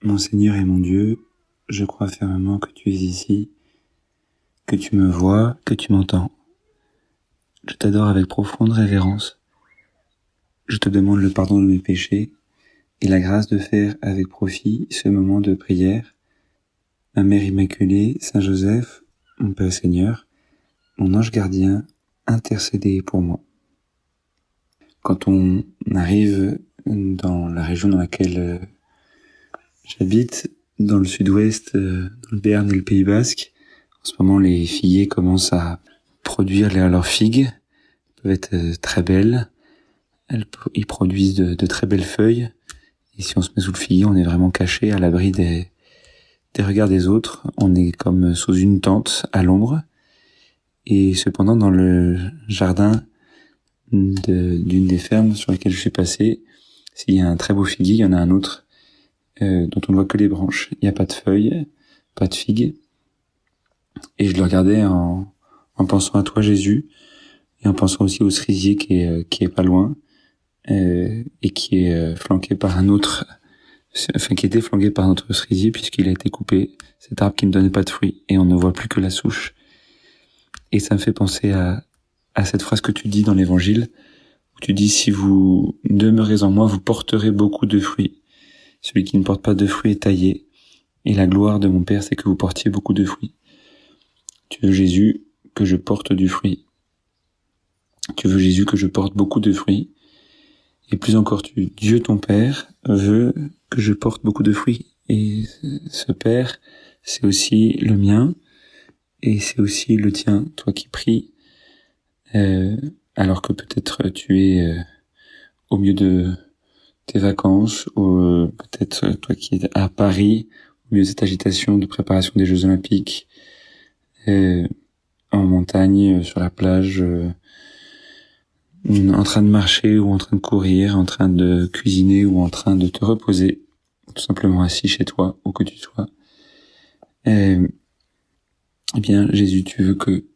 Mon Seigneur et mon Dieu, je crois fermement que tu es ici, que tu me vois, que tu m'entends. Je t'adore avec profonde révérence. Je te demande le pardon de mes péchés et la grâce de faire avec profit ce moment de prière. Ma Mère Immaculée, Saint Joseph, mon Père Seigneur, mon ange gardien, intercédez pour moi. Quand on arrive dans la région dans laquelle j'habite, dans le sud-ouest, dans le Béarn et le Pays Basque, en ce moment les figuiers commencent à produire leurs figues. Elles peuvent être très belles. Ils produisent de très belles feuilles. Et si on se met sous le figuier, on est vraiment caché à l'abri des regards des autres. On est comme sous une tente à l'ombre. Et cependant, dans le jardin d'une des fermes sur lesquelles je suis passé, s'il y a un très beau figuier, il y en a un autre dont on ne voit que les branches. Il n'y a pas de feuilles, pas de figues. Et je le regardais en pensant à toi, Jésus, et en pensant aussi au cerisier qui est pas loin, et qui est flanqué par un autre, enfin qui était flanqué par un autre cerisier puisqu'il a été coupé, cet arbre qui ne donnait pas de fruits, et on ne voit plus que la souche. Et ça me fait penser à cette phrase que tu dis dans l'Évangile, où tu dis: si vous demeurez en moi, vous porterez beaucoup de fruits. Celui qui ne porte pas de fruits est taillé, et la gloire de mon Père, c'est que vous portiez beaucoup de fruits. Tu veux, Jésus, que je porte du fruit. Tu veux, Jésus, que je porte beaucoup de fruits. Et plus encore, Dieu ton Père veut que je porte beaucoup de fruits. Et ce Père, c'est aussi le mien, et c'est aussi le tien, toi qui pries, alors que peut-être tu es au milieu de tes vacances, ou peut-être toi qui es à Paris, au milieu de cette agitation de préparation des Jeux Olympiques, en montagne, sur la plage, en train de marcher ou en train de courir, en train de cuisiner ou en train de te reposer, tout simplement assis chez toi, où que tu sois. Eh bien, Jésus, tu veux que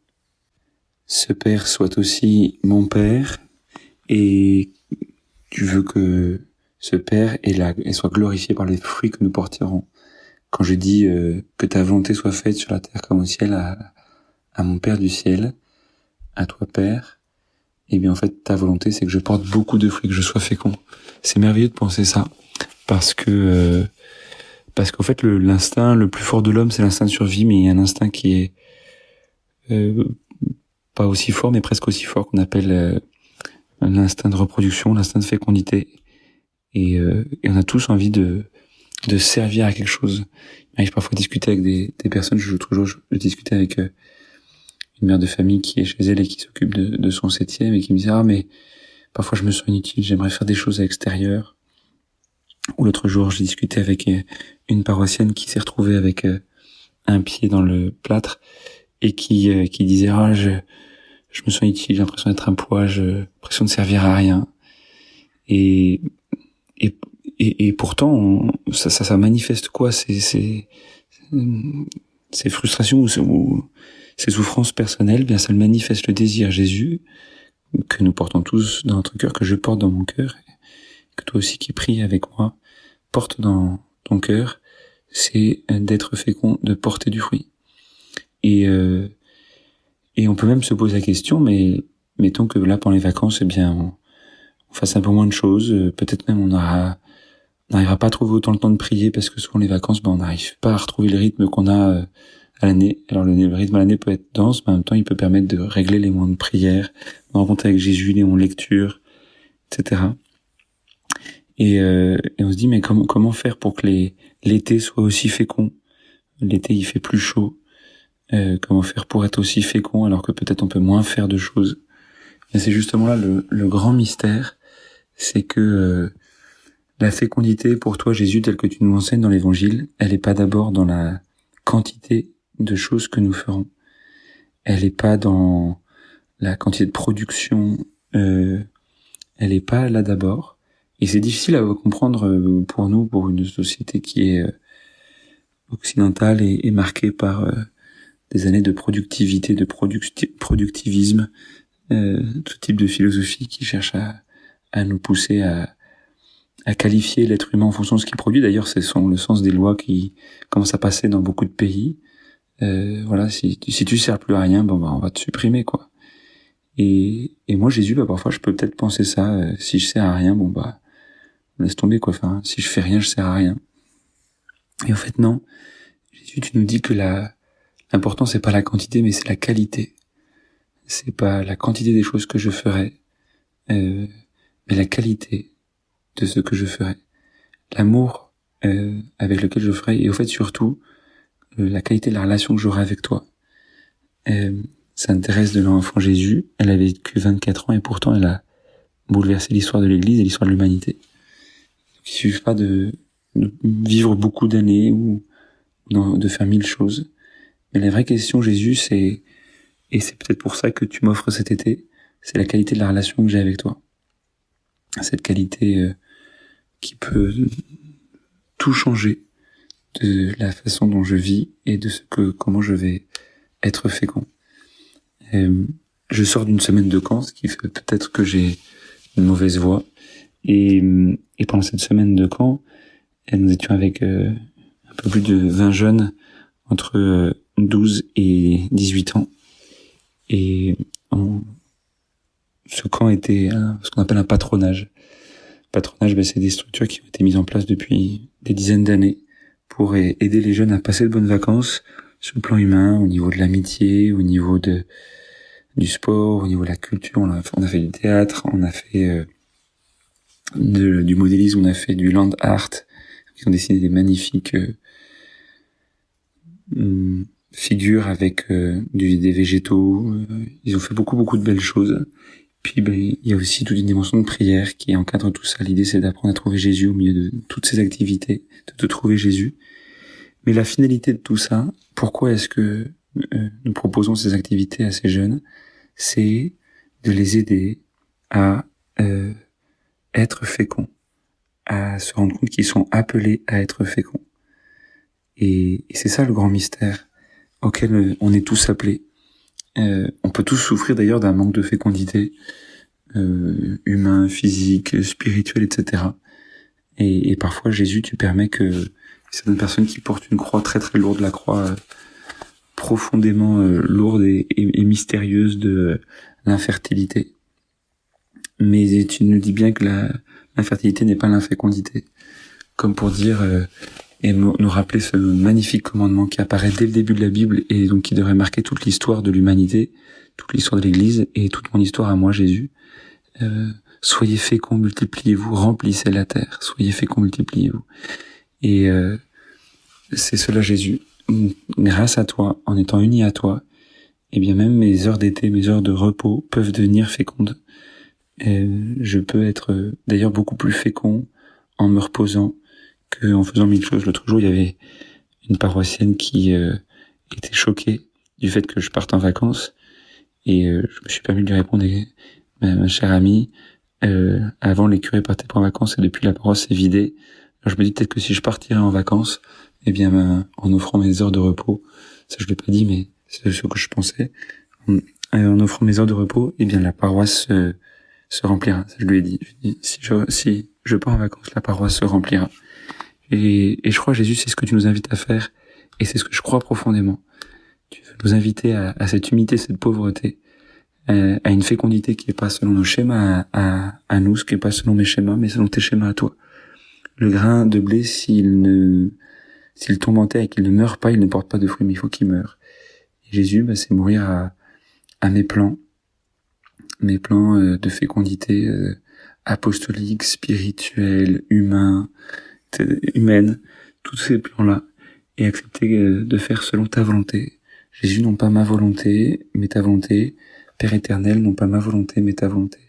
ce Père soit aussi mon Père, et tu veux que ce Père et soit glorifié par les fruits que nous porterons. Quand je dis que ta volonté soit faite sur la terre comme au ciel, à mon Père du ciel, à toi Père, eh bien en fait ta volonté c'est que je porte beaucoup de fruits, que je sois fécond. C'est merveilleux de penser ça, parce qu'en fait l'instinct le plus fort de l'homme c'est l'instinct de survie, mais il y a un instinct qui est pas aussi fort mais presque aussi fort, qu'on appelle l'instinct de reproduction, l'instinct de fécondité, et on a tous envie de servir à quelque chose. Il m'arrive parfois de discuter avec des personnes. L'autre jour je discutais avec une mère de famille qui est chez elle et qui s'occupe de son 7e, et qui me disait: ah mais parfois je me sens inutile, j'aimerais faire des choses à l'extérieur. Ou l'autre jour j'ai discuté avec une paroissienne qui s'est retrouvée avec un pied dans le plâtre, et qui disait: ah je me sens inutile, j'ai l'impression d'être un poids, j'ai l'impression de servir à rien. Et pourtant ça manifeste quoi, ces frustrations ou ces souffrances personnelles? Bien, ça le manifeste le désir Jésus que nous portons tous dans notre cœur, que je porte dans mon cœur, que toi aussi qui pries avec moi porte dans ton cœur. C'est d'être fécond, de porter du fruit. Et on peut même se poser la question, mais mettons que là pendant les vacances, eh bien on fasse un peu moins de choses, peut-être même on n'arrivera pas à trouver autant le temps de prier, parce que souvent les vacances, on n'arrive pas à retrouver le rythme qu'on a à l'année. Alors le rythme à l'année peut être dense, mais en même temps il peut permettre de régler les moments de prière, de rencontrer avec Jésus, les moments de lecture, etc. Et on se dit: mais comment faire pour que l'été soit aussi fécond? L'été il fait plus chaud. Comment faire pour être aussi fécond alors que peut-être on peut moins faire de choses? Et c'est justement là le grand mystère, c'est que la fécondité pour toi, Jésus, telle que tu nous enseignes dans l'Évangile, elle n'est pas d'abord dans la quantité de choses que nous ferons. Elle n'est pas dans la quantité de production. Elle n'est pas là d'abord. Et c'est difficile à comprendre pour nous, pour une société qui est occidentale et marquée par des années de productivité, de productivisme, tout type de philosophie qui cherche à nous pousser à à qualifier l'être humain en fonction de ce qu'il produit. D'ailleurs, c'est le sens des lois qui commencent à passer dans beaucoup de pays. Voilà, si tu sers plus à rien, on va te supprimer, quoi. Et moi, Jésus, parfois, je peux peut-être penser ça. Si je sers à rien, laisse tomber, quoi. Enfin, si je fais rien, je sers à rien. Et en fait, non. Jésus, tu nous dis que l'important, c'est pas la quantité, mais c'est la qualité. C'est pas la quantité des choses que je ferai, mais la qualité de ce que je ferai. L'amour avec lequel je ferai, et au fait, surtout, la qualité de la relation que j'aurai avec toi. Sainte Thérèse de l'Enfant Jésus, elle a vécu 24 ans et pourtant elle a bouleversé l'histoire de l'Église et l'histoire de l'humanité. Donc, il suffit pas de vivre beaucoup d'années ou de faire 1000 choses. Mais la vraie question, Jésus, c'est, et c'est peut-être pour ça que tu m'offres cet été, c'est la qualité de la relation que j'ai avec toi. Cette qualité qui peut tout changer de la façon dont je vis et de comment je vais être fécond. Je sors d'une semaine de camp, ce qui fait peut-être que j'ai une mauvaise voix. Et pendant cette semaine de camp, nous étions avec un peu plus de 20 jeunes entre 12 et 18 ans. Et ce camp était ce qu'on appelle un patronage. Patronage, c'est des structures qui ont été mises en place depuis des dizaines d'années pour aider les jeunes à passer de bonnes vacances sur le plan humain, au niveau de l'amitié, au niveau du sport, au niveau de la culture. On a fait du théâtre, on a fait du modélisme, on a fait du land art. Ils ont dessiné des magnifiques figures avec des végétaux. Ils ont fait beaucoup de belles choses. Puis il y a aussi toute une dimension de prière qui encadre tout ça. L'idée, c'est d'apprendre à trouver Jésus au milieu de toutes ces activités, de te trouver Jésus. Mais la finalité de tout ça, pourquoi est-ce que nous proposons ces activités à ces jeunes? C'est de les aider à être féconds, à se rendre compte qu'ils sont appelés à être féconds. Et c'est ça le grand mystère auquel on est tous appelés. On peut tous souffrir d'ailleurs d'un manque de fécondité humain, physique, spirituel, etc. Et parfois, Jésus, tu permets que certaines personnes qui portent une croix très très lourde, la croix profondément lourde et mystérieuse de l'infertilité. Mais tu nous dis bien que l'infertilité n'est pas l'infécondité. Comme pour dire et nous rappeler ce magnifique commandement qui apparaît dès le début de la Bible et donc qui devrait marquer toute l'histoire de l'humanité, toute l'histoire de l'Église et toute mon histoire à moi, Jésus. Soyez féconds, multipliez-vous, remplissez la terre. Soyez féconds, multipliez-vous. Et c'est cela, Jésus. Grâce à toi, en étant unis à toi, et bien même mes heures d'été, mes heures de repos peuvent devenir fécondes. Je peux être d'ailleurs beaucoup plus fécond en me reposant qu'en faisant 1000 choses. L'autre jour, il y avait une paroissienne qui était choquée du fait que je parte en vacances et je me suis permis de lui répondre, ma chère amie, avant les curés partaient pas en vacances et depuis la paroisse s'est vidée. Alors, je me dis peut-être que si je partirais en vacances, eh bien en offrant mes heures de repos, ça je l'ai pas dit mais c'est ce que je pensais, en offrant mes heures de repos, eh bien la paroisse se remplira. Ça je lui ai dit. Je lui ai dit si je pars en vacances, la paroisse se remplira. Et je crois, Jésus, c'est ce que tu nous invites à faire, et c'est ce que je crois profondément. Tu veux nous inviter à cette humilité, cette pauvreté, à une fécondité qui est pas selon nos schémas à nous, ce qui est pas selon mes schémas, mais selon tes schémas à toi. Le grain de blé, s'il tombe en terre et qu'il ne meurt pas, il ne porte pas de fruits, mais il faut qu'il meure. Et Jésus, c'est mourir à mes plans de fécondité apostolique, spirituelle, humaine, tous ces plans-là, et accepter de faire selon ta volonté. Jésus, non pas ma volonté, mais ta volonté. Père éternel, non pas ma volonté, mais ta volonté.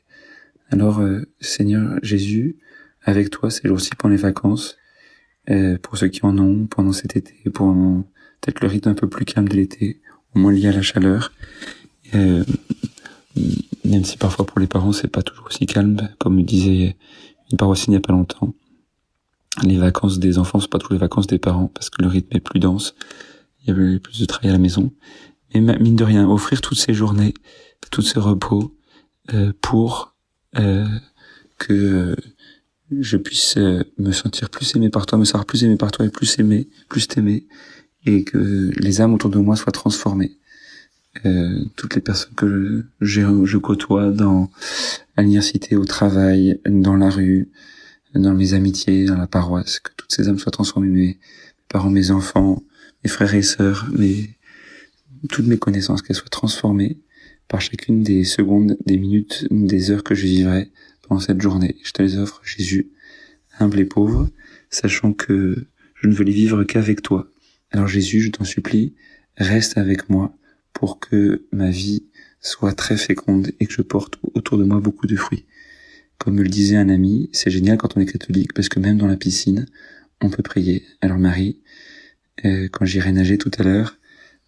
Alors, Seigneur Jésus, avec toi ces jours-ci pendant les vacances, pour ceux qui en ont, pendant cet été, pour peut-être le rythme un peu plus calme de l'été, au moins lié à la chaleur, même si parfois pour les parents c'est pas toujours aussi calme, comme me disait une paroissienne il y a pas longtemps. Les vacances des enfants, c'est pas toujours les vacances des parents, parce que le rythme est plus dense, il y avait plus de travail à la maison. Mais mine de rien, offrir toutes ces journées, tous ces repos, pour que je puisse me sentir plus aimé par toi, me savoir plus aimé par toi et plus aimé, plus t'aimer, et que les âmes autour de moi soient transformées. Toutes les personnes que je côtoie à l'université, au travail, dans la rue, dans mes amitiés, dans la paroisse, que toutes ces âmes soient transformées, mes parents, mes enfants, mes frères et sœurs, toutes mes connaissances, qu'elles soient transformées par chacune des secondes, des minutes, des heures que je vivrai pendant cette journée. Je te les offre, Jésus, humble et pauvre, sachant que je ne veux les vivre qu'avec toi. Alors Jésus, je t'en supplie, reste avec moi pour que ma vie soit très féconde et que je porte autour de moi beaucoup de fruits. Comme me le disait un ami, c'est génial quand on est catholique, parce que même dans la piscine, on peut prier. Alors Marie, quand j'irai nager tout à l'heure,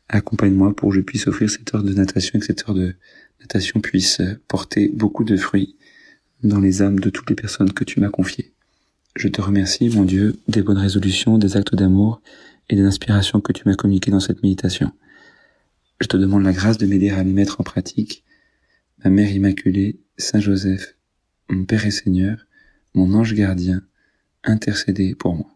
accompagne-moi pour que je puisse offrir cette heure de natation et que cette heure de natation puisse porter beaucoup de fruits dans les âmes de toutes les personnes que tu m'as confiées. Je te remercie, mon Dieu, des bonnes résolutions, des actes d'amour et des inspirations que tu m'as communiquées dans cette méditation. Je te demande la grâce de m'aider à les mettre en pratique. Ma Mère Immaculée, Saint Joseph, mon Père et Seigneur, mon ange gardien, intercédez pour moi.